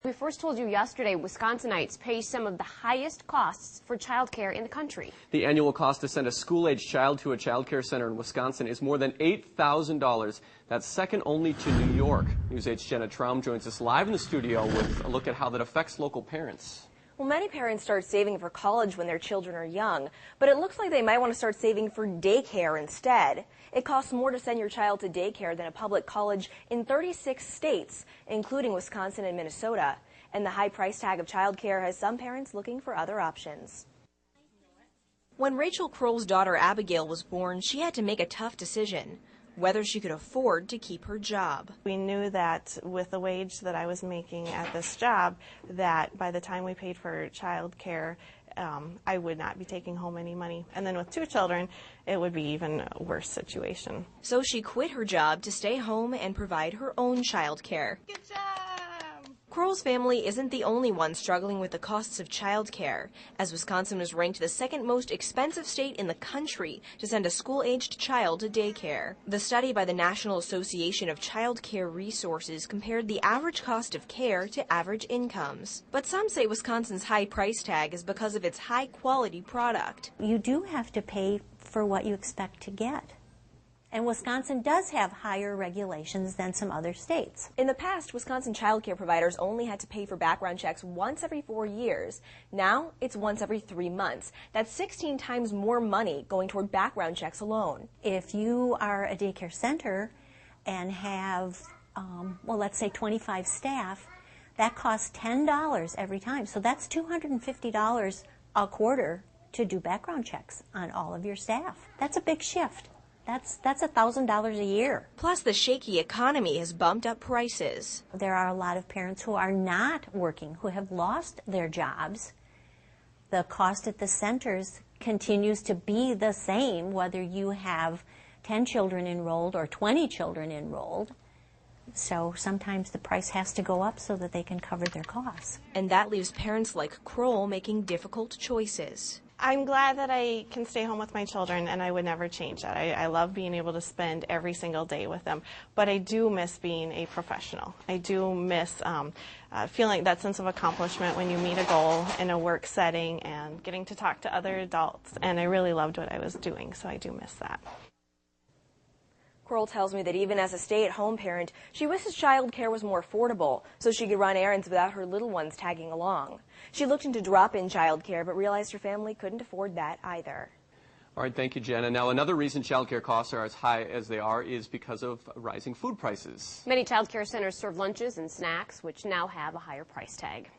We first told you yesterday Wisconsinites pay some of the highest costs for childcare in the country. The annual cost to send a school-aged child to a child care center in Wisconsin is more than $8,000. That's second only to New York. News 8's Jenna Traum joins us live in the studio with a look at how that affects local parents. Well, many parents start saving for college when their children are young, but it looks like they might want to start saving for daycare instead. It costs more to send your child to daycare than a public college in 36 states, including Wisconsin and Minnesota. And the high price tag of childcare has some parents looking for other options. When Rachel Kroll's daughter Abigail was born, she had to make a tough decision: whether she could afford to keep her job. We knew that with the wage that I was making at this job, that by the time we paid for child care, I would not be taking home any money. And then with 2 children, it would be even a worse situation. So she quit her job to stay home and provide her own child care. Good job! Kroll's family isn't the only one struggling with the costs of child care, as Wisconsin was ranked the second most expensive state in the country to send a school-aged child to daycare. The study by the National Association of Child Care Resources compared the average cost of care to average incomes. But some say Wisconsin's high price tag is because of its high-quality product. You do have to pay for what you expect to get. And Wisconsin does have higher regulations than some other states. In the past, Wisconsin child care providers only had to pay for background checks once every 4 years. Now, it's once every 3 months. That's 16 times more money going toward background checks alone. If you are a daycare center and have, well, let's say 25 staff, that costs $10 every time. So that's $250 a quarter to do background checks on all of your staff. That's a big shift. That's $1,000 a year. Plus, the shaky economy has bumped up prices. There are a lot of parents who are not working, who have lost their jobs. The cost at the centers continues to be the same, whether you have 10 children enrolled or 20 children enrolled. So sometimes the price has to go up so that they can cover their costs. And that leaves parents like Kroll making difficult choices. I'm glad that I can stay home with my children, and I would never change that. I love being able to spend every single day with them, but I do miss being a professional. I do miss feeling that sense of accomplishment when you meet a goal in a work setting and getting to talk to other adults, and I really loved what I was doing, so I do miss that. Kroll tells me that even as a stay-at-home parent, she wishes child care was more affordable so she could run errands without her little ones tagging along. She looked into drop-in child care but realized her family couldn't afford that either. All right, thank you, Jenna. Now, another reason child care costs are as high as they are is because of rising food prices. Many child care centers serve lunches and snacks, which now have a higher price tag.